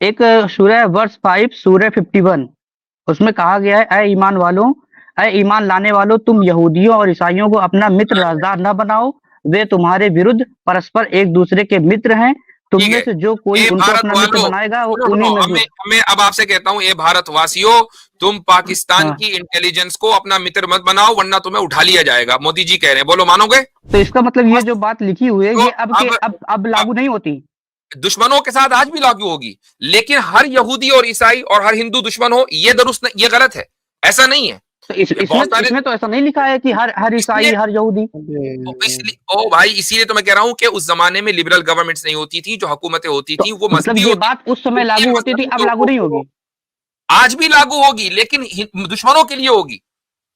एक सूरह वर्स 5 सूरह 51 उसमें कहा गया है, ऐ ईमान वालों, ऐ ईमान लाने वालों, तुम यहूदियों और ईसाइयों को अपना मित्र राजदार न बनाओ, वे तुम्हारे विरुद्ध परस्पर एक दूसरे के मित्र हैं। तुम ठीक में है, से जो कोई ए उनको भारत अपना मित्र वालों, बनाएगा वो सुनो उन्हीं सुनो, में हमें हमें अब आपसे कहता हूं, ए भारतवासियों, तुम पाकिस्तान हाँ। की इंटेलिजेंस को अपना मित्र मत बनाओ, वरना तुम्हें उठा लिया जाएगा। मोदी जी कह रहे हैं, बोलो मानोगे? तो इसका मतलब ये जो बात लिखी हुई है तो ये अब लागू नहीं होती। दुश्मनों के साथ आज भी लागू होगी, लेकिन हर यहूदी और ईसाई और हर हिंदू दुश्मन हो, ये दुरुस्त, ये गलत है, ऐसा नहीं है। तो बहुत सारे इसमें तो ऐसा नहीं लिखा है कि हर इसलिए ईसाई हर यहूदी। इसलिए ओ भाई, इसीलिए तो मैं कह रहा हूं कि उस जमाने में लिबरल गवर्नमेंट्स नहीं होती थी, जो हुकूमतें होती तो थी वो मतलब मजहबी ये होती बात उस समय थी, लागू होती थी, मजहबी अब लागू लोगों नहीं को होगी। आज भी लागू होगी, लेकिन दुश्मनों के लिए होगी।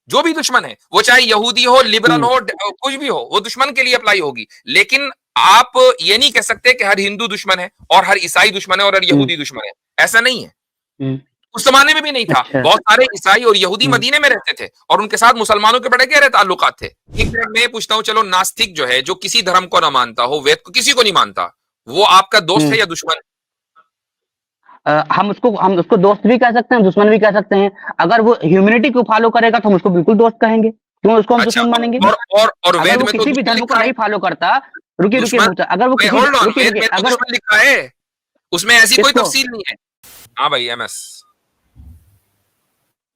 जो भी दुश्मन है, वो चाहे यहूदी हो, लिबरल हो, कुछ भी हो, वो दुश्मन के लिए अप्लाई होगी। लेकिन आप ये नहीं कह सकते कि हर हिंदू दुश्मन है और हर ईसाई दुश्मन है और हर यहूदी दुश्मन है, ऐसा नहीं है। उस जमाने में भी नहीं था। अच्छा। बहुत सारे ईसाई और यहूदी मदीने में रहते थे और उनके साथ मुसलमानों के बड़े गहरे ताल्लुकात थे। एक मिनट में पूछता हूं, चलो नास्तिक जो है, जो किसी धर्म को ना मानता हो, वेद को किसी को नहीं मानता, वो आपका दोस्त है या दुश्मन? हम उसको दोस्त भी कह सकते हैं, दुश्मन भी कह सकते हैं। अगर वो ह्यूमैनिटी को फॉलो करेगा तो हम उसको बिल्कुल दोस्त कहेंगे, क्यों उसको हम अच्छा, दुश्मन मानेंगे? और अगर वेद वो में तो किसी भी दुश्मन धर्म को लिखा है। नहीं फॉलो करता, रुकिए रुकिए दुश्मन, मूसा, अगर वो किसी होल्ड ऑन, रुकिए वेद रुकिए में तो अगर दुश्मन लिखा है, उसमें ऐसी कोई किसको? तफसील नहीं है। हाँ भाई, एमएस।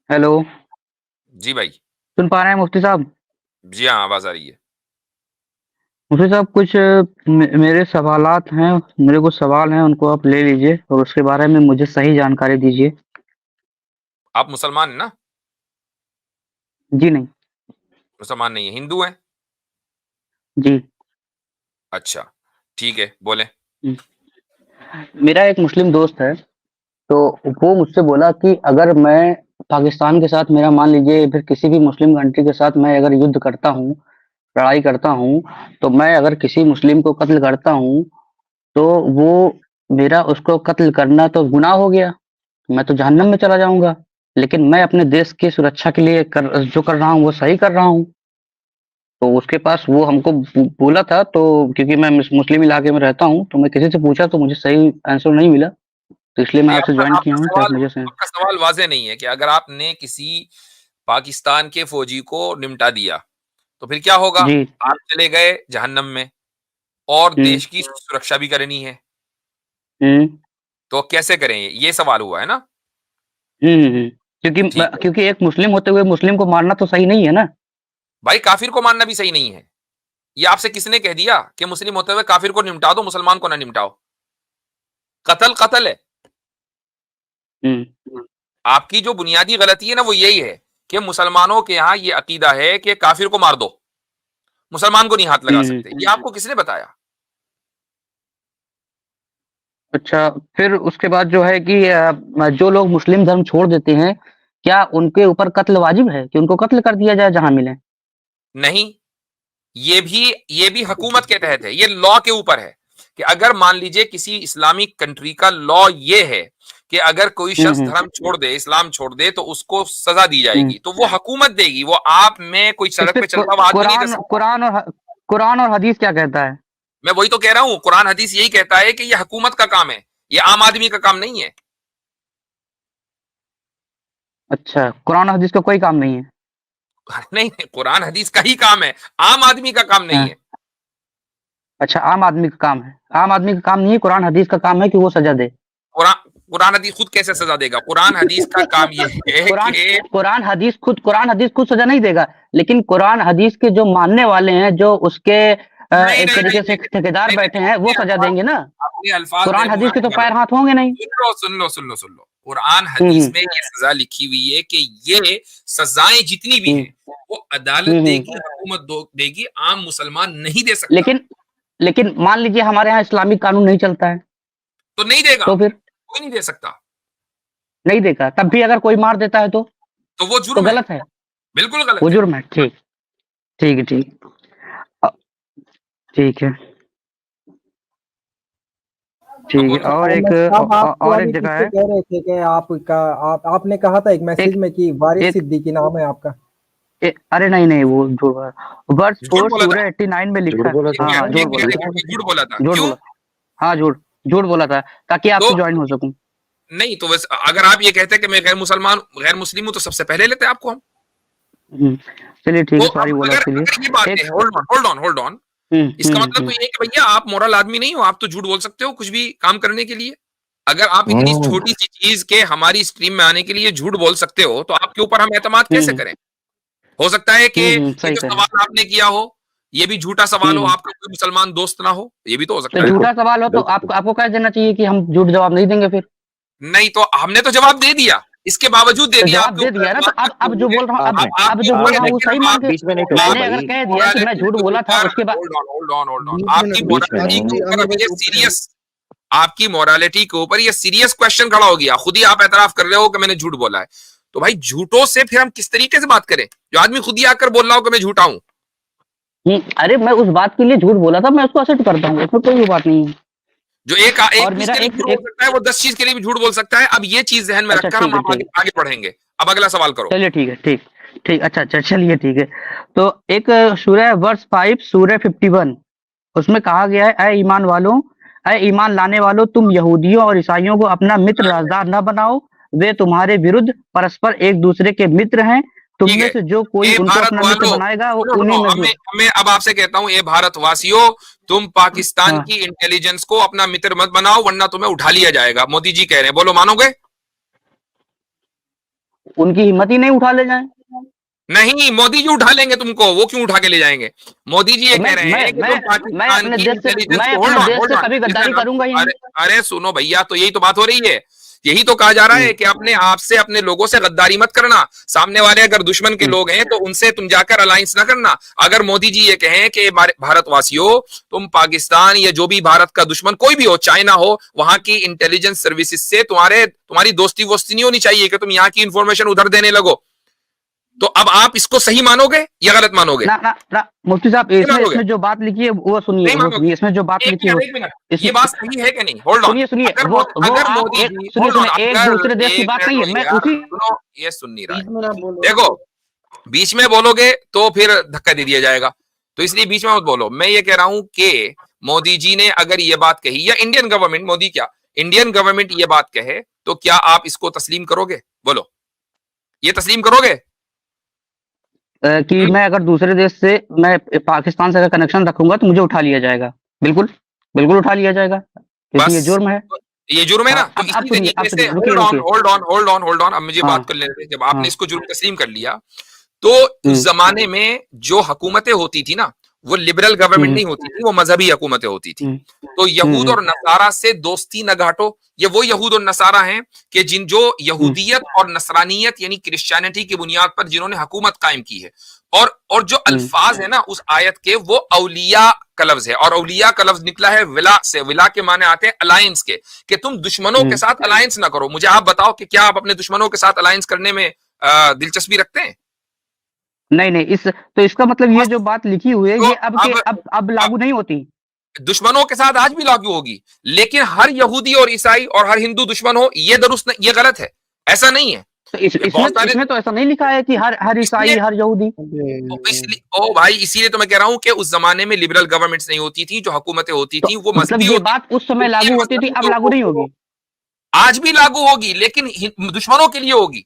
हेलो, जी भाई। सुन पा रहे हैं मुफ्ती साहब? जी हाँ, आवाज आ रही है। मुफ्ती साहब कुछ मेरे सवालात हैं, मेरे कुछ सवाल हैं, उनको आप ले लीजिए और उसके बारे में मुझे सही जानकारी दीजिए। आप मुसलमान है ना? जी नहीं। मुसलमान नहीं है, हिंदू है? जी। अच्छा, ठीक है, बोले। मेरा एक मुस्लिम दोस्त है, तो वो मुझसे बोला कि अगर मैं पाकिस्तान के साथ, मेरा मान लीजिए फिर किसी भी मुस्लिम कंट्री के साथ मैं अगर युद्ध करता हूँ, लड़ाई करता हूँ, तो मैं अगर किसी मुस्लिम को कत्ल करता हूँ, तो वो मेरा उसको कत्ल करना तो गुनाह हो गया, मैं तो जहन्नम में चला जाऊँगा। लेकिन मैं अपने देश की सुरक्षा के लिए जो कर रहा हूँ वो सही कर रहा हूँ। तो उसके पास वो हमको बोला था, तो क्योंकि मैं मुस्लिम इलाके में रहता हूँ, तो मैं किसी से पूछा तो मुझे सही आंसर नहीं मिला, तो इसलिए मैं नहीं, आपसे आपका ज्वाइन किया आपका हूँ कि आप सवाल मुझे से। आपका सवाल वाज़ेह नहीं है कि अगर आपने किसी पाकिस्तान के फौजी को निमटा दिया, तो फिर क्या होगा? जी। आप चले गए जहन्नम में और हुँ, देश की सुरक्षा भी करनी है, हुँ। तो कैसे करें? ये सवाल हुआ है ना? हुँ, हुँ, हुँ। ठीक है। क्योंकि एक मुस्लिम होते हुए मुस्लिम को मारना तो सही नहीं है ना? भाई, काफिर को मारना भी सही नहीं है। ये आपसे किसने कह दिया कि मुस्लिम होते हुए काफिर को निमटा दो, मुसलमान को ना निमटाओ? कत्ल कत्ल है। हुँ। आपकी जो बुनियादी गलती है ना, वो यही है कि मुसलमानों के यहाँ ये अकीदा है कि काफिर को मार दो, मुसलमान को नहीं हाथ लगा हुँ, हुँ। सकते। ये आपको किसने बताया? अच्छा, फिर उसके बाद जो है कि जो लोग मुस्लिम धर्म छोड़ देते हैं, क्या उनके ऊपर कत्ल वाजिब है कि उनको कत्ल कर दिया जाए जहाँ मिले? नहीं, ये भी हुकूमत के तहत है, ये लॉ के ऊपर है कि अगर मान लीजिए किसी इस्लामिक कंट्री का लॉ ये है कि अगर कोई हुँ, शख्स हुँ। धर्म छोड़ दे, इस्लाम छोड़ दे, तो उसको सजा दी हुँ। जाएगी, तो वो हुकूमत देगी, वो आप में कोई इस सड़क पे पे चलता हुआ आदमी नहीं दे कुरान सकता। कुरान और हदीस क्या कहता है? मैं वही तो कह रहा हूं, कुरान हदीस यही कहता है कि ये हुकूमत का काम है, ये आम आदमी का काम नहीं है। अच्छा, कुरान और हदीस का कोई काम नहीं है? नहीं नहीं, कुरान हदीस का ही काम है, आम आदमी का काम नहीं हाँ। है। अच्छा, आम आदमी का काम है। आम आदमी का काम नहीं है, कुरान हदीस का काम है कि वो सज़ा दे। कुरान कुरान हदीस खुद कैसे सजा देगा? कुरान हदीस का काम ये है कुरान कि कुरान हदीस खुद सज़ा नहीं देगा, लेकिन कुरान हदीस के जो मानने वाले हैं, जो उसके नहीं एक नहीं नहीं तरीके से नहीं ठेकेदार नहीं बैठे नहीं, हैं, वो अपने सज़ा अल्फाज देंगे ना। अपने अल्फाज में कुरान हदीस के तो मुनाफिक मत पैर हाथ होंगे नहीं। सुन लो। कुरान हुँ, हदीस हुँ। में ये सजा लिखी हुई है कि ये सजाएं जितनी भी हुँ, हैं, वो अदालत हुँ, देगी, हुँ। हुकूमत देगी, आम मुसलमान नहीं दे सकता। लेकिन लेकिन मान लीजिए हमारे यहाँ इस्लामिक कानून नहीं चलता है, तो नहीं देगा, तो फिर? कोई नहीं दे सकता। नहीं देगा, तब भी अगर कोई मार देता है तो? तो वो तो जुर्म है, गलत है, बिल्कुल वो गलत है। जुर्म है। ठीक, ठीक है, ठीक। अ, ठीक है, हाँ, ठीक है। बोलो। साहब, आप जो और एक अभी जगह पीछे है, कह रहे थे कि आपने कहा था एक मैसेज एक में कि वारिस एक सिद्दीकी नाम है आपका। अरे नहीं, नहीं, वो झूठ बोला। वर्स झूठ 4 बोला था? सूरह 89 में झूठ लिखा है। बोला एक था। हाँ, हाँ, मिनट झूठ एक बोला मिनट था। एक मिनट, झूठ बोला था झूठ क्यों? बोला। हाँ, झूठ झूठ बोला था ताकि आपसे तो ज्वाइन हो सकूं। नहीं तो बस अगर आप ये कहते हैं कि मैं गैर मुस्लिम हूं तो सबसे पहले लेते आपको हम। चलिए ठीक तो है, सॉरी अब बोला अगर उसके लिए। अगर ये बात एक है, होल्ड ऑन, इसका मतलब तो ये है कि भैया आप मोरल आदमी नहीं हो, आप तो झूठ बोल सकते हो कुछ भी काम करने के लिए। अगर आप इतनी छोटी सी चीज के हमारी स्ट्रीम में आने के लिए झूठ बोल सकते हो तो आपके ऊपर हम एतमाद कैसे करें? हो सकता है कि ये सही जो कह रहे हैं। सवाल आपने किया हो ये भी झूठा सवाल हो, आपका कोई मुसलमान दोस्त ना हो, ये भी तो हो तो सकता है। झूठा सवाल हो तो आपको कह देना चाहिए कि हम झूठ जवाब नहीं देंगे फिर। नहीं तो हमने तो जवाब दे दिया, इसके बावजूद दे तो दिया, जवाब आपके दे ऊपर दिया ना, तो एतमाद अब जो बोल रहा हूँ, आप अब आपके जो बोल ऊपर, रहा हूँ वो लेकिन सही अब मान आप के, बीच में नहीं टोकिए मैंने अगर भाई। कह दिया कि मैं झूठ बोला था उसके बाद। होल्ड ऑन, 20 आपकी मिनट बीच में मोरालिटी नहीं। के ऊपर अमर अब भाई ये पूछ रहे हैं। सीरियस, आपकी मोरालिटी के ऊपर ये सीरियस क्वेश्चन खड़ा हो गया, खुद ही आप एतराफ कर रहे हो कि मैंने झूठ बोला है। तो भाई झूठों से फिर हम किस तरीके से बात करें, जो आदमी खुद ही आकर बोल रहा हो कि मैं झूठा हूं। अरे मैं उस बात के लिए झूठ बोला था, मैं उसको एक्सेप्ट करता हूँ, इसमें कोई बात नहीं है। जो एक एक और चीज मेरा के लिए एक झूठ बोल एक सकता है वो 10 चीज के लिए भी झूठ बोल सकता है। अब ये चीज जहन में अच्छा रखकर ठीक हम है, आगे आगे बढ़ेंगे। अब अगला सवाल करो। चलिए ठीक है, ठीक ठीक, अच्छा अच्छा, चलिए ठीक है। तो एक सूरह वर्स 5 सूरह 51, उसमें कहा गया है, ऐ ईमान वालों, ऐ ईमान लाने वालों, तुम यहूदियों और ईसाइयों को अपना मित्र राजदार न बनाओ, वे तुम्हारे विरुद्ध परस्पर एक दूसरे के मित्र हैं। तुम ठीक में है, से जो कोई ए उनको भारत अपना मित्र वालों, बनाएगा वो सुनो उन्हीं सुनो, में हमें हमें अब आपसे कहता हूं, ए भारत वासियों, तुम पाकिस्तान हाँ, की इंटेलिजेंस को अपना मित्र मत बनाओ वरना तुम्हें उठा लिया जाएगा, मोदी जी कह रहे हैं, बोलो मानोगे? उनकी हिम्मत ही नहीं उठा ले जाए। नहीं, मोदी जी उठा लेंगे तुमको, वो क्यों उठा के ले जाएंगे? मोदी जी ये तो कह रहे हैं कि तुम पाकिस्तान की इंटेलिजेंस मैं को, अपने देश होल्ड से ऑन, कभी गद्दारी लिसन अप, करूंगा ही नहीं। अरे अरे सुनो भैया, तो यही तो बात हो रही है, यही तो कहा जा रहा है कि अपने आप से, अपने लोगों से गद्दारी मत करना। सामने वाले अगर दुश्मन के लोग हैं तो उनसे तुम जाकर अलायंस ना करना। अगर मोदी जी ये कहें कि भारतवासियों, तुम पाकिस्तान या जो भी भारत का दुश्मन कोई भी हो, चाइना हो, वहां की इंटेलिजेंस सर्विसेज से तुम्हारी दोस्ती वोस्ती नहीं होनी चाहिए कि तुम यहाँ की इंफॉर्मेशन उधर देने लगो। तो अब आप इसको सही मानोगे या गलत मानोगे? ना ना ना, मुफ्ती साहब, नहीं इसमें मानोगे, इसमें जो बात लिखी है वो सुनिए, नहीं वो मानोगे। सुनिए, इसमें जो बात लिखी है एक मिनट, ये इसमें बात सही है कि नहीं? होल्ड ऑन, सुनिए सुनिए, अगर वो अगर आप मोदी एक जी, सुनिए होल्ड ऑन, सुनिए, एक अगर दूसरे देश की एक बात मिनट नहीं है, मैं रुकिएगा, उसी। सुनो, ये सुन नहीं रहा 20 है। मिनट आप बोलो। देखो, बीच में बोलोगे तो फिर धक्का दे दिया जाएगा, तो इसलिए बीच में मत बोलो। मैं ये कह रहा हूं कि मोदी जी ने अगर ये बात कही, या इंडियन गवर्नमेंट, मोदी क्या, इंडियन गवर्नमेंट ये बात कहे, तो क्या आप इसको तस्लीम करोगे? बोलो, ये तस्लीम करोगे? कि मैं अगर दूसरे देश से, मैं पाकिस्तान से अगर कनेक्शन रखूंगा तो मुझे उठा लिया जाएगा। बिल्कुल, बिल्कुल उठा लिया जाएगा, क्योंकि ये बस जुर्म है। ये जुर्म है ना, हाँ, तो अब इसी सुनिए, तरीके से, रुकिए होल्ड ऑन रुकिए। Hold on hold on hold on, अब मुझे हाँ बात कर लेने दें। जब आपने हाँ। इसको जुर्म तस्लीम कर लिया, तो उस जमाने में जो हुकूमतें होती थी ना, वो लिबरल गवर्नमेंट नहीं होती थी, वो मजहबी हुकूमतें होती थी। तो यहूद और नसारा से दोस्ती न घाटो। ये वो यहूद और नसारा हैं कि जो यहूदियत और नसरानियत यानी क्रिश्चियनिटी की बुनियाद पर जिन्होंने हुकूमत कायम की है। और जो अल्फाज है ना उस आयत के, वो औलिया का लफ्ज है, और औलिया का लफ्ज निकला है विला से। विला के माने आते हैं अलायंस के, कि तुम दुश्मनों के साथ अलायंस ना करो। मुझे आप बताओ कि क्या आप अपने दुश्मनों के साथ अलायंस करने में दिलचस्पी रखते हैं? नहीं नहीं, तो इसका मतलब ये जो बात लिखी हुई है, तो ये अब लागू नहीं होती। दुश्मनों के साथ आज भी लागू होगी, लेकिन हर यहूदी और ईसाई और हर हिंदू दुश्मन हो, ये दुरुस्त, ये गलत है, ऐसा नहीं है। तो इसमें तो ऐसा नहीं लिखा है कि हर ईसाई, हर यहूदी। इसलिए ओ भाई, इसीलिए तो मैं कह रहा हूं कि उस जमाने में लिबरल गवर्नमेंट्स नहीं होती थी, जो हुकूमतें होती थी वो मतलब मजहबी ये होती बात उस समय थी। लागू होती थी, अब लागू नहीं होगी। आज भी लागू होगी, लेकिन दुश्मनों के लिए होगी।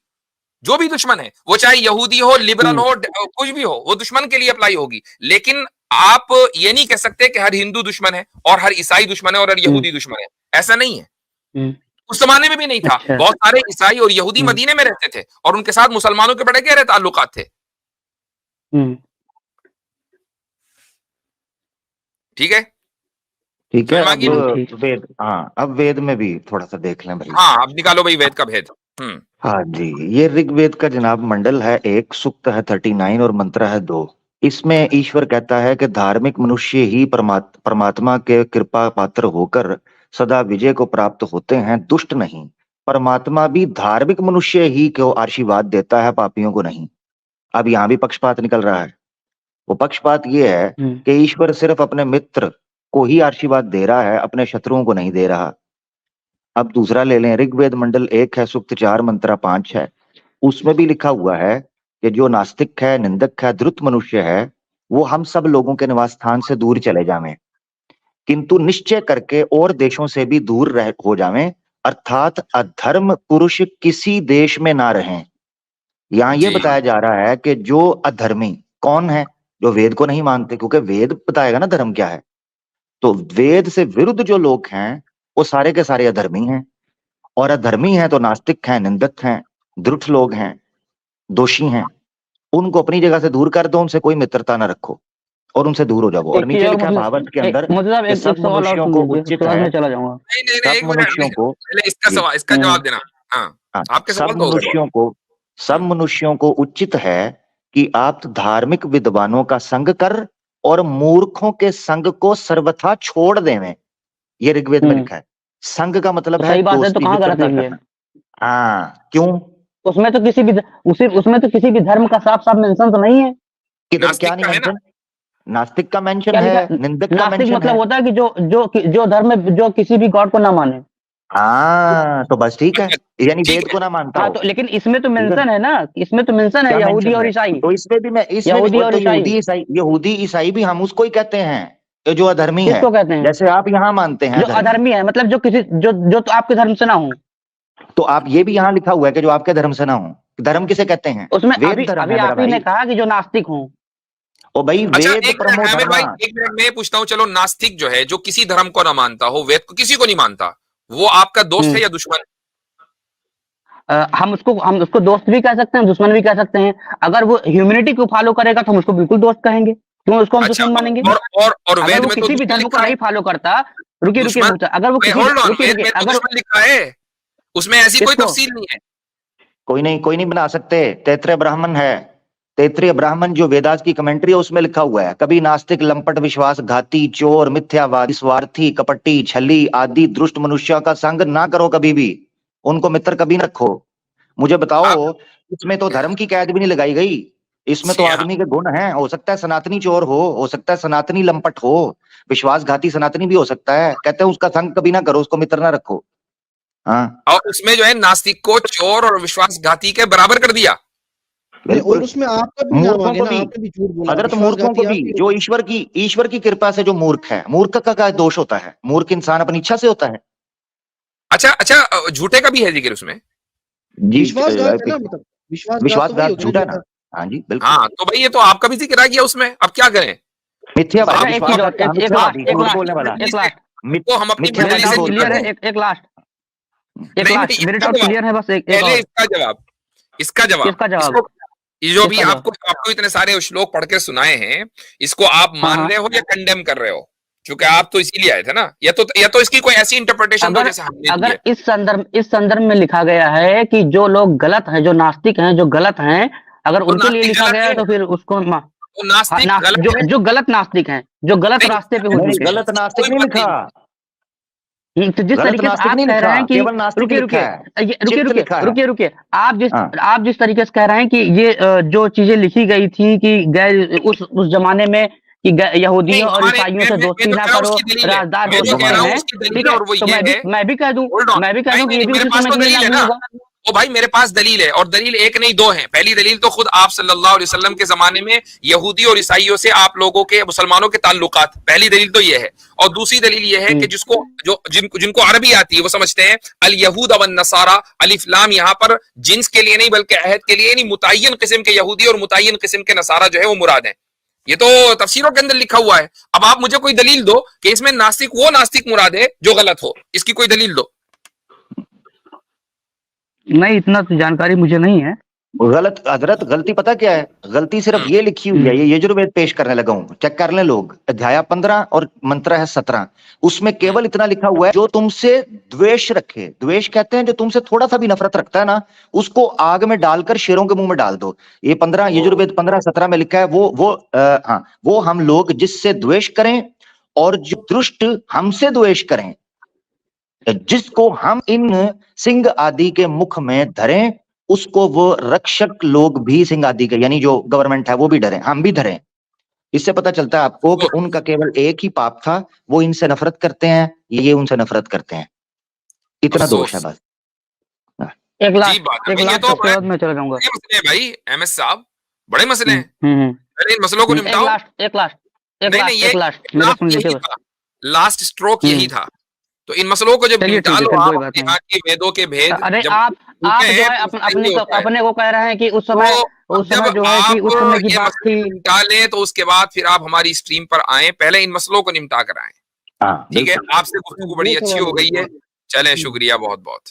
जो भी दुश्मन है, वो चाहे यहूदी हो, लिबरल हो, कुछ भी हो, वो दुश्मन के लिए अप्लाई होगी। लेकिन आप ये नहीं कह सकते कि हर हिंदू दुश्मन है और हर ईसाई दुश्मन है और हर यहूदी दुश्मन है, ऐसा नहीं है। उस जमाने में भी नहीं था। अच्छा। बहुत सारे ईसाई और यहूदी मदीने में रहते थे और उनके साथ मुसलमानों के बड़े गहरे ताल्लुकात थे। ठीक है, ठीक है। समझ में आ अब गई? वेद, हाँ, अब वेद में भी थोड़ा सा देख लें भाई। हाँ, अब निकालो भाई वेद का भेद। हाँ जी, ये ऋग्वेद का जनाब मंडल है 1, सूक्त है 39 और मंत्र है 2। इसमें ईश्वर कहता है कि धार्मिक मनुष्य ही परमात्मा के कृपा पात्र होकर सदा विजय को प्राप्त होते हैं, दुष्ट नहीं। परमात्मा भी धार्मिक मनुष्य ही को आशीर्वाद देता है, पापियों को नहीं। अब यहाँ भी पक्षपात निकल रहा है। वो पक्षपात ये है कि ईश्वर सिर्फ अपने मित्र को ही आशीर्वाद दे रहा है, अपने शत्रुओं को नहीं दे रहा। अब दूसरा ले लें, ऋग्वेद मंडल 1 है, सूक्त 4 मंत्र 5 है। उसमें भी लिखा हुआ है कि जो नास्तिक है, निंदक है, द्रुत मनुष्य है, वो हम सब लोगों के निवास स्थान से दूर चले जावें। किंतु निश्चय करके और देशों से भी दूर हो जावें, अर्थात अधर्म पुरुष किसी देश में ना रहें। यहाँ ये जी बताया जा रहा है कि जो अधर्मी कौन है, जो वेद को नहीं मानते, क्योंकि वेद बताएगा ना धर्म क्या है। तो वेद से विरुद्ध जो लोग हैं वो सारे के सारे अधर्मी हैं, और अधर्मी हैं तो नास्तिक हैं, निंदक हैं, द्रुठ लोग हैं, दोषी हैं। उनको अपनी जगह से दूर कर दो, उनसे कोई मित्रता ना रखो और उनसे दूर हो जाओ। और एक चीज नीचे और लिखा है मुझे भागवत के अंदर मुझे साहब कि एक सब सवाल और मनुष्यों सुन को लीजिए, उचित उसके बाद है, मैं चला जाऊंगा। नहीं सब एक मिनट मनुष्यों को, पहले इसका जी, सवाल, इसका जवाब देना। हाँ, हाँ, आपके सवाल तो हो गए। सब मनुष्यों को उचित है कि आप धार्मिक विद्वानों का संग कर और मूर्खों के संग को सर्वथा छोड़ देवें। ये ऋग्वेद में लिखा है। संग का मतलब तो है सही बात है, तो दोस्ती, कहाँ गलत मित्रता है ये? करना। हाँ, क्यों? उसमें तो किसी भी धर्म का साफ साफ मेंशन तो नहीं है। किधर नास्तिक क्या नहीं का है ना? मेंशन? नास्तिक का मेंशन क्या लिखा? है, निंदक का नास्तिक मेंशन मतलब है। होता है कि जो धर्म में जो किसी भी गॉड को ना माने। हाँ, तो बस ठीक है, यानी ठीक वेद है। को ना मानता हाँ, हो। तो लेकिन इसमें तो ठीक है, मेंशन है ना, इसमें तो मेंशन है क्या यहूदी मेंशन और है? ईसाई। तो इसमें भी यहूदी और और तो ईसाई यहूदी ईसाई भी हम उसको ही कहते हैं, ये जो अधर्मी है। किसको कहते हैं? जैसे आप यहाँ मानते हैं जो अधर्मी, अधर्मी है मतलब जो किसी जो तो आपके धर्म से ना हो। तो आप ये भी यहाँ लिखा हुआ है कि जो आपके धर्म से ना हो। धर्म किसे कहते हैं? उसमें वेद अभी धर्म अभी है मेरा आप ही ने भाई। कहा कि जो नास्तिक हो। ओ भाई, अच्छा वेद एक मिनट प्रमो आमिर धर्मा। भाई, एक मिनट मैं पूछता हूँ, चलो नास्तिक जो है, जो किसी धर्म को ना मानता हो, वेद को किसी को नहीं मानता, वो आपका दोस्त है या दुश्मन? हम उसको दोस्त भी कह सकते हैं, दुश्मन भी कह सकते हैं। अगर वो ह्यूमैनिटी को फॉलो करेगा तो हम उसको बिल्कुल दोस्त कहेंगे, क्यों उसको हम अच्छा, दुश्मन मानेंगे? और अगर वेद वो में तो किसी भी दुश्मन धर्म को लिखा है। नहीं फॉलो करता, रुकिए रुकिए दुश्मन, मुझे, अगर वो किसी होल्ड ऑन, रुकिए वेद रुकिए में तो अगर दुश्मन लिखा है, उसमें ऐसी कोई किसको तफसील नहीं है। कोई नहीं बना सकते। तैत्रीय ब्राह्मण है, तैत्रीय ब्राह्मण जो वेदास की कमेंट्री है उसमें लिखा हुआ है, कभी नास्तिक, लंपट, विश्वासघाती, चोर, मिथ्यावादी, स्वार्थी, कपटी, छली आदि दुष्ट मनुष्यों का संग ना करो कभी भी, उनको मित्र कभी न रखो। मुझे बताओ, आप इसमें तो धर्म की कैद भी नहीं लगाई गई, इसमें तो हाँ, आदमी के गुण हैं। हो सकता है सनातनी चोर हो सकता है सनातनी लंपट हो, विश्वासघाती सनातनी भी हो सकता है। कहते हैं उसका संग कभी ना करो, उसको मित्र ना रखो। हाँ, और उसमें जो है नास्तिक को चोर और विश्वासघाती के बराबर कर दिया। नहीं, और बिल्कुल। उसमें आपका भी इल्जाम आ मूर्खों गया को ना, भी, आपने भी झूठ बोला, हजरत मूर्खों को विश्वासघाती भी, आप ही जो हो। ईश्वर की कृपा से जो मूर्ख है, मूर्ख का क्या दोष होता है? मूर्ख इंसान अपनी इच्छा से होता है। अच्छा अच्छा, झूठे का भी है जिक्र उसमें। जी, विश्वासघात है ना, मतलब विश्वासघात तो वही विश्वासघात हो गया झूठा ना, है ना। झूठा। हाँ जी, बिल्कुल। हाँ, तो भाई ये तो आपका भी जिक्र आ गया उसमें, अब क्या करें? मिथ्यावादी, अच्छा, आप एक चीज और, आपको एक मिथ्यावादी, लास्ट, झूठ बोलने वाला, एक लास्ट, हम अपनी मेरा मंडली से डाउट जिक्र क्लियर है, दें। एक लास्ट, नहीं नहीं, मेरे इसका डाउट जवाब, क्लियर है, बस एक पहले और। इसका जवाब किसका जवाब? इसको, ये जो भी किसका जवाब? आपको इतने सारे श्लोक पढ़ के सुनाए हैं, इसको आप हाँ मान हाँ, रहे हो या कंडेम कर रहे हो? क्योंकि आप तो इसीलिए आए थे ना, या तो इसकी कोई ऐसी इंटरप्रिटेशन दो अगर जैसे हमने दी अगर है। इस संदर्भ में लिखा गया है कि जो लोग गलत हैं, जो नास्तिक हैं, जो गलत हैं, अगर तो उनके लिए नास्तिक लिखा गलत गया है है, तो फिर उसको तो नास्तिक गलत है। जो गलत नास्तिक हैं, जो गलत नहीं, रास्ते पे हो नहीं, चुके हैं। गलत नास्तिक कोई नहीं बात लिखा, तो जिस गलत तरीके से नास्तिक आप नहीं कह लिखा, रहे हैं कि केवल नास्तिक रुकिए लिखा रुकिए है, ये- रुकिए चित्त रुकिए लिखा है। रुकिए रुकिए हाँ, आप जिस तरीके से कह रहे हैं कि ये जो चीजें लिखी गई थी कि गैर उस जमाने में कि नहीं यहूदियों और हमारे, ईसाइयों से मैं दोस्ती जो ना कह रहा हूँ करो, उसकी दलील है, राजदार मैं हो जो कह सकते रहा हूँ हैं। उसकी दलील ठीक है, है, और वो तो ये है। मैं भी कह दूं, होल्ड ऑन, मैं भी कह दूं कि ये नहीं भी मेरे उसी पास समय तो के लिए दलील है लागू ना। होगा। ओ भाई मेरे पास दलील है, और दलील एक नहीं दो है। पहली दलील तो खुद आप सल्लल्लाहु अलैहि वसल्लम के जमाने में यहूदी और ईसाइयों से आप लोगों के, मुसलमानों के ताल्लुकात, पहली दलील तो ये है। और दूसरी दलील ये है कि जिसको जिनको अरबी आती है वो समझते हैं अल यहूद वन नसारा, अलिफ लाम यहाँ पर जिन्स के लिए नहीं बल्कि अहद के लिए नहीं, मुतय्यन किस्म के यहूदी और मुतय्यन किस्म के नसारा जो है वो मुराद है। ये तो तफसीरों के अंदर लिखा हुआ है। अब आप मुझे कोई दलील दो कि इसमें नास्तिक वो नास्तिक मुराद है जो गलत हो, इसकी कोई दलील दो। नहीं, इतना तो जानकारी मुझे नहीं है। गलत हजरत, गलती पता क्या है? गलती सिर्फ ये लिखी हुई है, ये यजुर्वेद पेश करने लगा हूं, चेक कर लें लोग, अध्याय 15 और मंत्र है 17, उसमें केवल इतना लिखा हुआ है, जो तुमसे द्वेष रखे, द्वेष कहते हैं जो तुमसे थोड़ा सा भी नफरत रखता है ना, उसको आग में डालकर शेरों के मुंह में डाल दो। ये 15 यजुर्वेद 15-17 में लिखा है। वो हम लोग जिससे द्वेष करें और जो दुष्ट हमसे द्वेष करें, जिसको हम इन सिंह आदि के मुख में धरें, उसको वो रक्षक लोग भी सिंह आदि के, यानी जो गवर्नमेंट है वो भी डरे, हम भी डरें। इससे पता चलता है आपको कि उनका केवल एक ही पाप था, वो इनसे नफरत करते हैं, ये उनसे नफरत करते हैं, इतना दोष है बस। एक जी लास्ट, बात है एक भाई, ये लास्ट, तो उसके बाद मैं चला जाऊंगा। बड़े मसले हैं भाई एमएस साहब, बड़े मसले हैं। पहले इन मसलों को एक निपटाओ। लास्ट, एक लास्ट, एक नहीं लास्ट, नहीं, ये एक लास्ट, मेरा सुन यही लीजिए बस। था, लास्ट स्ट्रोक यही था। तो इन मसलों को जब चलिए निपटा ठीक है, लो फिर आप कोई बात अपने नहीं। यहाँ की वेदों के भेद अरे जब आप होते जो हैं है तो सही होता है। अपने को कह रहे हैं कि उस समय तो उस समय जब जो है कि आप उस समय की ये बात मसले थी। को निपटा लें तो उसके बाद फिर आप हमारी स्ट्रीम पर आए, पहले इन मसलों को निपटा कर आए। हाँ ठीक है, बिल्कुल। आपसे गुफ्तगू बड़ी ये अच्छी हो सवाल गई है। चलें, शुक्रिया बहुत बहुत।